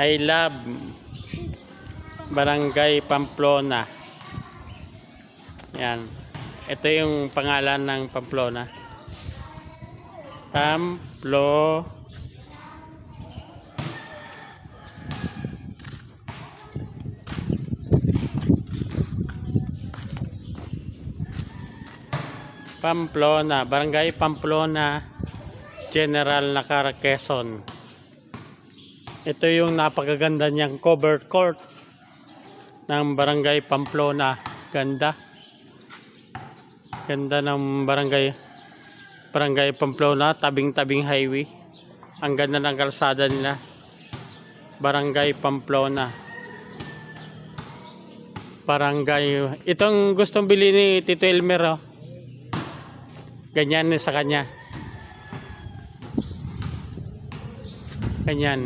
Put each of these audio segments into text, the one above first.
I love Barangay Pamplona. Yan. Ito yung pangalan ng Pamplona. Pamplona, Barangay Pamplona, General Nakara, Quezon. Ito yung napakaganda niyang covered court ng Barangay Pamplona. Ganda. Ganda ng Barangay Pamplona, tabing-tabing highway. Ang ganda ng kalsada nila. Barangay Pamplona. Itong gustong bili ni Tito Elmer, oh. Ganyan sa kanya. Ganyan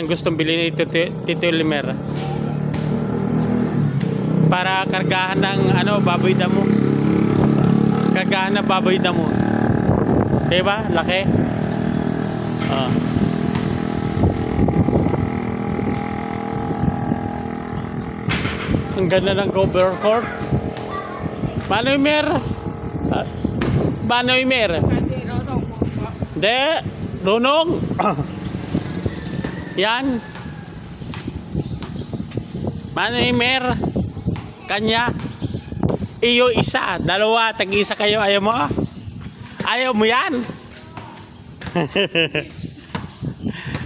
gustong bilhin ni Tito Limer para kargahan ng baboy damo. Kargahan ng baboy damo. Diba? Laki. Ang ganda ng cover court. Manoy Mer. De, Runong. Yan. Manoy Mer. Kanya. Iyo isa, dalawa, tag-isa kayo. Ayaw mo? Ayaw mo yan?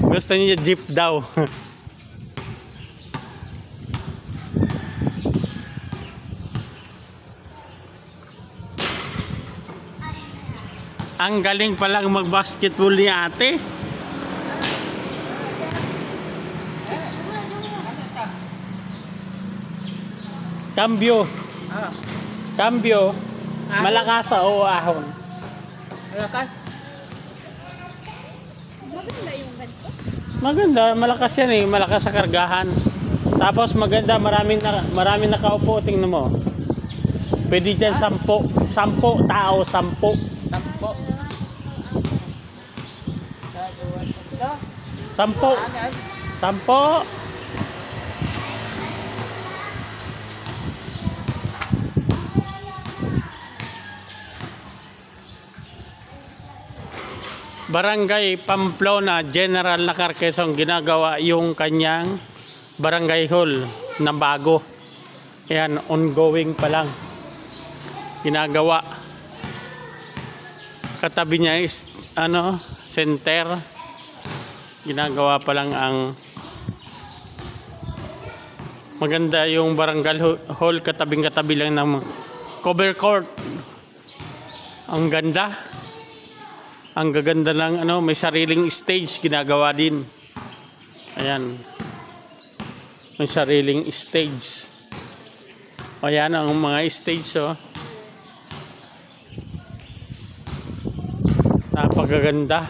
Gusto niya jeep daw. Ang galing palang mag-basketball ni ate. Cambio. Cambio. Malakas o ahon? Malakas. Maganda yung ganito. Maganda, malakas yan eh. Malakas sa kargahan. Tapos maganda, maraming nakaupo. Tingnan mo. Pwede dyan 10 tao, 10. 10. Barangay Pamplona, General Nakara, Quezon, ginagawa yung kanyang barangay hall na bago. Ayan, ongoing pa lang. Ginagawa. Katabi niya is center. Ginagawa pa lang ang maganda yung barangay hall, katabing-katabi lang ng cover court. Ang ganda. Ang gaganda ng may sariling stage ginagawa din. Ayan. May sariling stage. Ayan ang mga stage, oh. Napakaganda.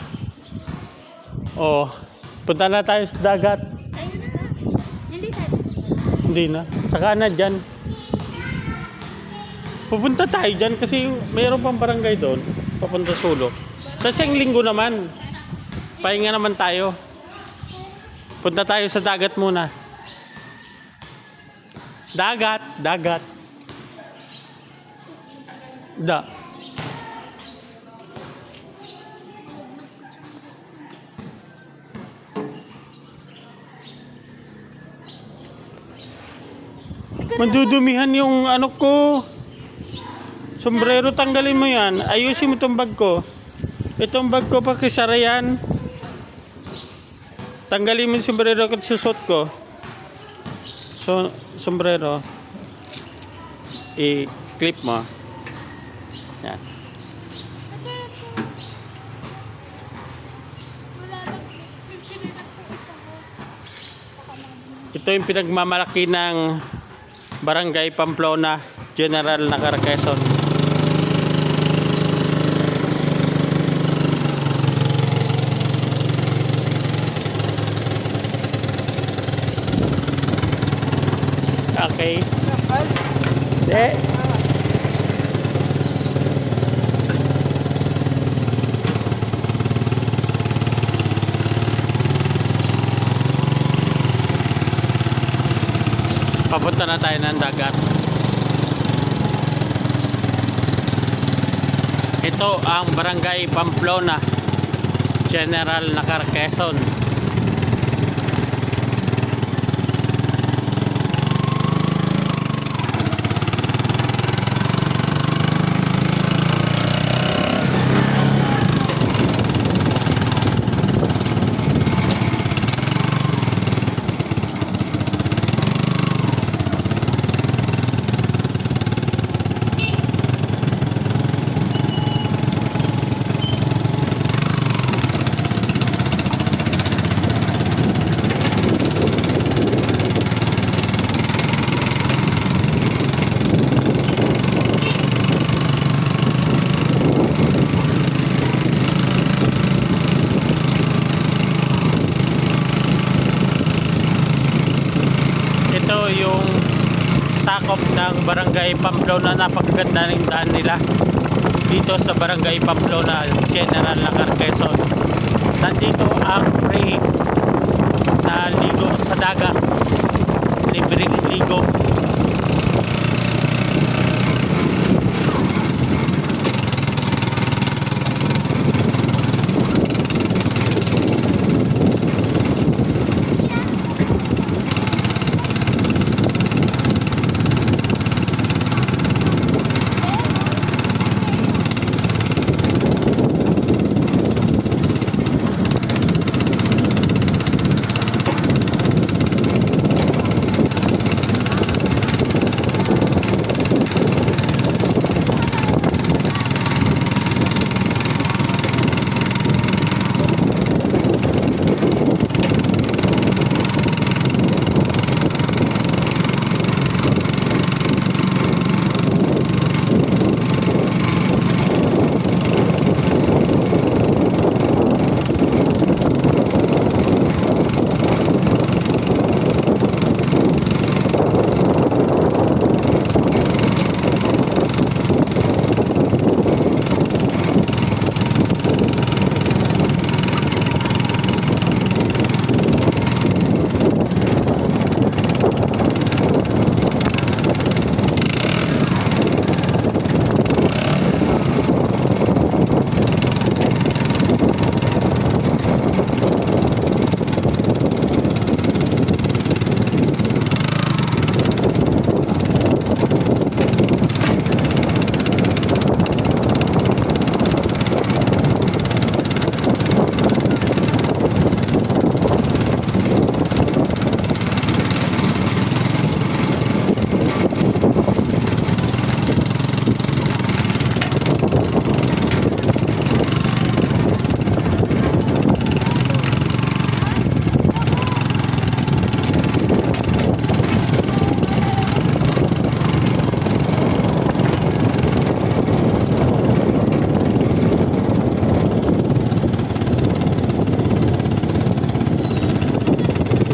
Oh, punta na tayo sa dagat. Ayun na. Hindi tayo. Hindi na. Saka na dyan. Pupunta tayo dyan kasi mayroon pang barangay doon. Papunta Sulok. Sa siyang linggo naman. Pahinga naman tayo. Punta tayo sa dagat muna. Dagat. Mandudumihan yung ko. Sombrero, tanggalin mo yan. Ayusin mo itong bag ko. Itong bag ko, pakisara yan. Tanggalin mo yung sombrero at susot ko. So, sombrero. I-clip mo. Yan. Ito yung pinagmamalaki ng Barangay Pamplona, General Nakara, Quezon. Okay. Papunta na tayo ng dagat. Ito ang Barangay Pamplona, General Nakar, Quezon. Ito yung sakop ng Barangay Pamplona. Napakaganda ng daan nila dito sa Barangay Pamplona, General Nakar, Quezon. Nandito ang free na ligo sa dagat, libreng ligo.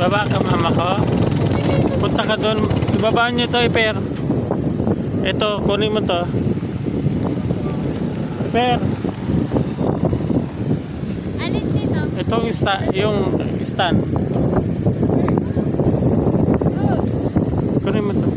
Baba ka, mama ko. Punta ka doon. Ibabaan nyo to, Per. Ito, kunin mo to. Per. Alin dito? Itong yung stand. Kunin mo to.